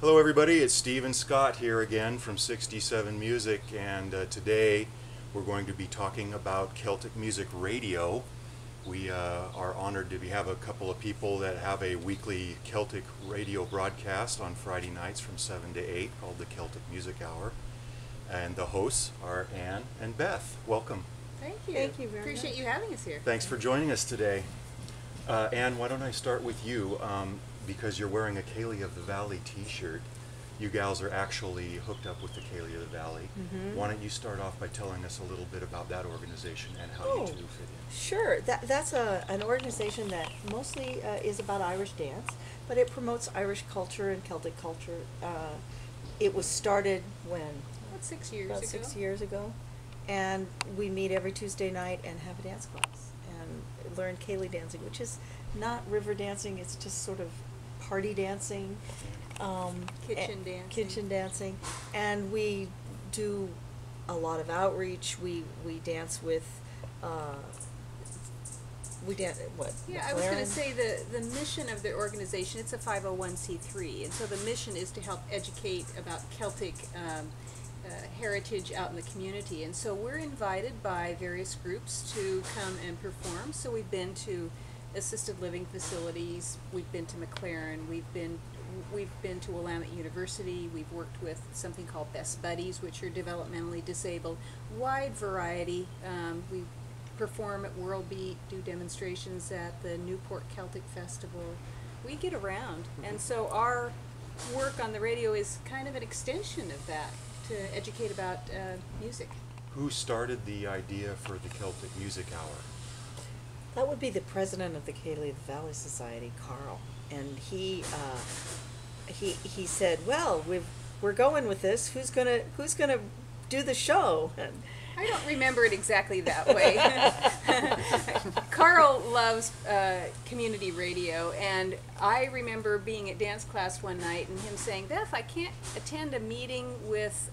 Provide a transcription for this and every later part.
Hello everybody, it's Steve and Scott here again from 67 Music, and today we're going to be talking about Celtic Music Radio. We are honored to have a couple of people that have a weekly Celtic radio broadcast on Friday nights from 7 to 8 called the Celtic Music Hour. And the hosts are Ann and Beth. Welcome. Thank you. Thank you very Appreciate much. you having us here. Thanks for joining us today. Ann, why don't I start with you? Because you're wearing a Ceili of the Valley t-shirt. You gals are actually hooked up with the Ceili of the Valley. Mm-hmm. Why don't you start off by telling us a little bit about that organization and how you two fit in? Sure. That's an organization that mostly is about Irish dance, but it promotes Irish culture and Celtic culture. It was started when? About 6 years About ago. 6 years ago. And we meet every Tuesday night and have a dance class and learn Ceili dancing, which is not river dancing, it's just sort of party dancing. Kitchen dancing. Kitchen dancing. And we do a lot of outreach. We dance with, Yeah, I was going to say the mission of the organization, it's a 501c3, and so the mission is to help educate about Celtic heritage out in the community. And so we're invited by various groups to come and perform. So we've been to assisted living facilities, we've been to McLaren, we've been to Willamette University, we've worked with something called Best Buddies, which are developmentally disabled, wide variety. We perform at World Beat, do demonstrations at the Newport Celtic Festival. We get around, and so our work on the radio is kind of an extension of that, to educate about music. Who started the idea for the Celtic Music Hour? That would be the president of the Ceili of the Valley Society, Carl, and he said, "Well, we're going with this. Who's gonna do the show?" And I don't remember it exactly that way. Carl loves community radio, and I remember being at dance class one night and him saying, "Beth, I can't attend a meeting with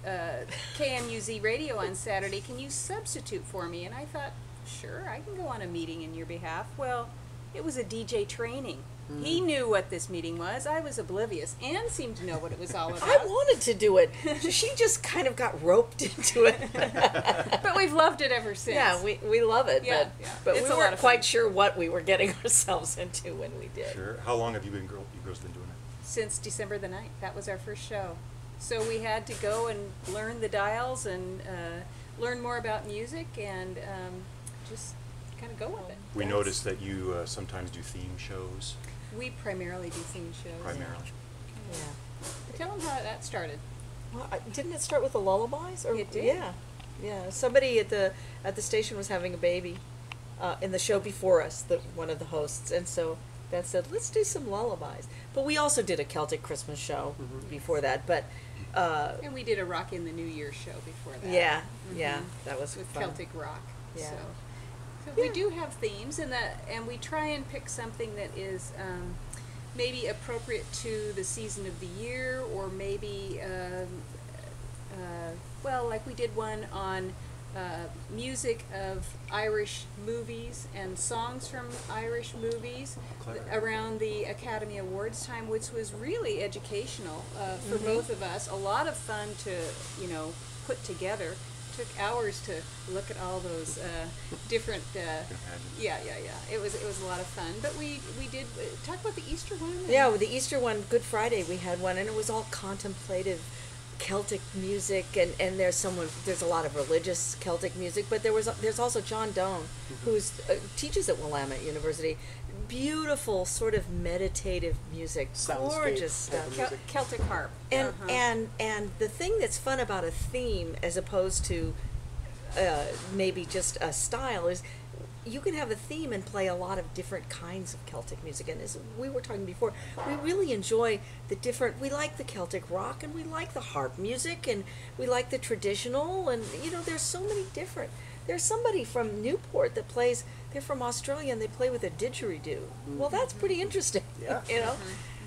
KMUZ radio on Saturday. Can you substitute for me?" And I thought, sure, I can go on a meeting in your behalf. Well, it was a DJ training. Mm-hmm. He knew what this meeting was. I was oblivious. Ann seemed to know what it was all about. I wanted to do it. She just kind of got roped into it. But we've loved it ever since. Yeah, we love it. Yeah, but yeah. but It's we a lot weren't of quite fun. sure what we were getting ourselves into when we did. Sure. How long have you girls been doing it? Since December the 9th. That was our first show. So we had to go and learn the dials and learn more about music and just kind of go with it. We noticed that you sometimes do theme shows. We primarily do theme shows. Primarily. Yeah. Tell them how that started. Well, didn't it start with the lullabies? Or, It did. Yeah, yeah. Somebody at the station was having a baby in the show before us, one of the hosts, and so Beth said, "Let's do some lullabies." But we also did a Celtic Christmas show before that. But And we did a Rock in the New Year show before that. yeah, Mhm. yeah, that was With fun. Celtic rock. Yeah. So we do have themes, and we try and pick something that is maybe appropriate to the season of the year, or maybe, well, like we did one on music of Irish movies and songs from Irish movies around the Academy Awards time, which was really educational for both of us. A lot of fun to, put together. Took hours to look at all those different. Yeah. It was a lot of fun. But we did talk about the Easter one. Yeah, with the Easter one, Good Friday, we had one, and it was all contemplative Celtic music, and there's a lot of religious Celtic music, but there's also John Doan, who teaches at Willamette University. Beautiful, sort of meditative music, gorgeous stuff. Celtic harp. And and the thing that's fun about a theme, as opposed to maybe just a style, is you can have a theme and play a lot of different kinds of Celtic music. And as we were talking before, we really enjoy we like the Celtic rock, and we like the harp music, and we like the traditional, and there's so many different. There's somebody from Newport that plays, they're from Australia, and they play with a didgeridoo. Well, that's pretty interesting. Yeah.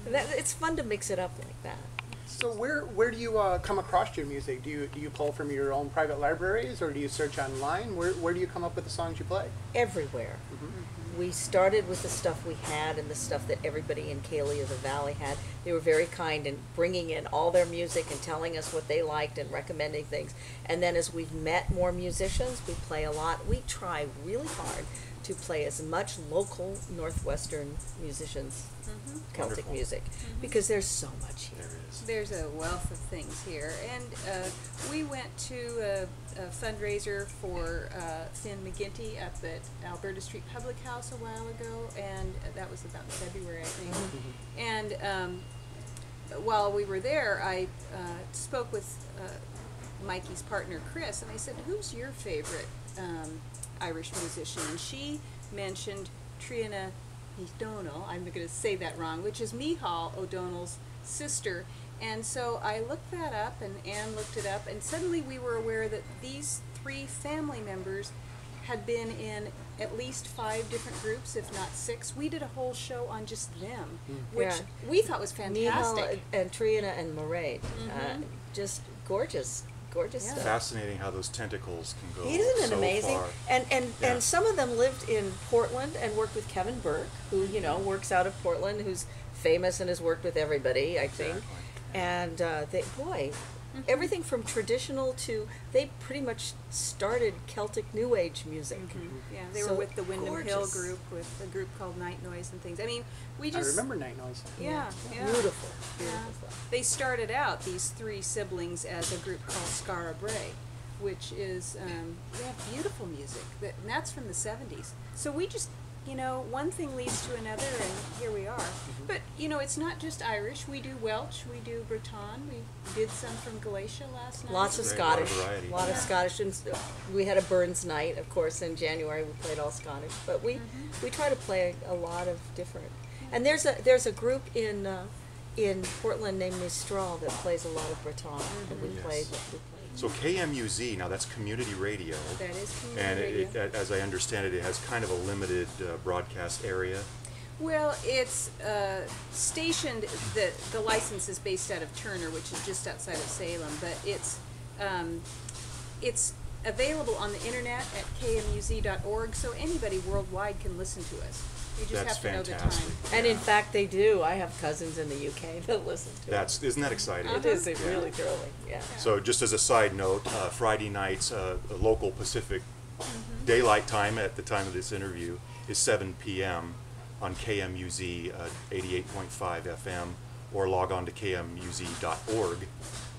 It's fun to mix it up like that. So where do you come across your music? Do you pull from your own private libraries, or do you search online? Where do you come up with the songs you play? Everywhere. we started with the stuff we had and the stuff that everybody in Ceili of the Valley had. They were very kind in bringing in all their music and telling us what they liked and recommending things. And then as we've met more musicians, we play a lot. We try really hard to play as much local Northwestern musicians, Celtic Wonderful. music, because there's so much here. There is. There's a wealth of things here, and we went to a fundraiser for Finn McGinty up at Alberta Street Public House a while ago, and that was about February, I think. And while we were there, I spoke with Mikey's partner, Chris, and I said, "Who's your favorite Irish musician?" And she mentioned Triana O'Donnell, I'm going to say that wrong, which is Micheál O'Donnell's sister. And so I looked that up, and Anne looked it up, and suddenly we were aware that these 3 family members had been in at least 5 different groups, if not 6. We did a whole show on just them, which Yeah. we thought was fantastic. Micheál and Triana and Mairead, just gorgeous stuff. Fascinating how those tentacles can go Isn't it so amazing? far. And Yeah. some of them lived in Portland and worked with Kevin Burke, who works out of Portland, who's famous and has worked with everybody, I think. Exactly. And everything from traditional to they pretty much started Celtic New Age music. Yeah, they So were with the Windham Hill gorgeous. group, with a group called Night Noise and things. I mean, we I just remember Night Noise. Yeah. Beautiful, Yeah. beautiful stuff. They started out, these 3 siblings, as a group called Skara Bray, which is they have beautiful music, and that's from the 70s. So we just, one thing leads to another, and here we are. But it's not just Irish. We do Welsh, we do Breton, we did some from Galatia last night. Lots of Great, lot of Scottish, variety. lot of Scottish, and we had a Burns night, of course, in January. We played all Scottish, but we try to play a lot of different. And there's a group in Portland named Mistral that plays a lot of Breton that we Yes. played. So KMUZ, now that's community radio. That is And community radio. as I understand it, it has kind of a limited broadcast area. Well, it's stationed, the license is based out of Turner, which is just outside of Salem, but it's available on the internet at kmuz.org, so anybody worldwide can listen to us. You just That's have to know the fantastic. time. And in fact, they do. I have cousins in the UK that listen to it. Isn't that exciting? It is. It's really thrilling. Yeah. So just as a side note, Friday nights, local Pacific daylight time at the time of this interview is 7 p.m. on KMUZ 88.5 FM, or log on to kmuz.org,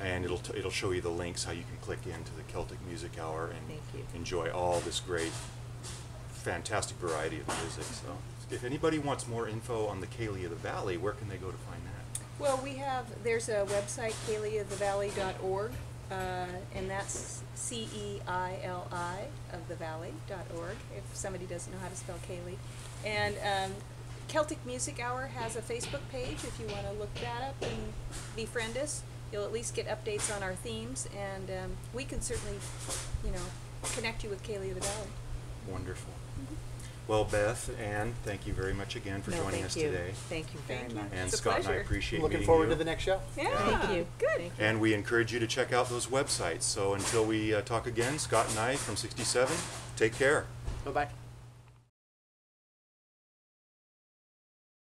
and it'll show you the links how you can click into the Celtic Music Hour and Thank you. enjoy all this great, fantastic variety of music. So if anybody wants more info on the Ceili of the Valley, where can they go to find that? Well, there's a website, ceiliofthevalley.org, and that's CEILI of the valley.org, if somebody doesn't know how to spell Ceili. And Celtic Music Hour has a Facebook page if you want to look that up and befriend us. You'll at least get updates on our themes, and we can certainly, connect you with Ceili of the Valley. Wonderful. Well, Beth, Anne, thank you very much again for joining us today. Thank you very Thank you. much. And It's a Scott and I pleasure. appreciate Looking meeting forward you. to the next show. Yeah. Thank you. Good. Thank you. And we encourage you to check out those websites. So until we talk again, Scott and I from 67, take care. Bye-bye.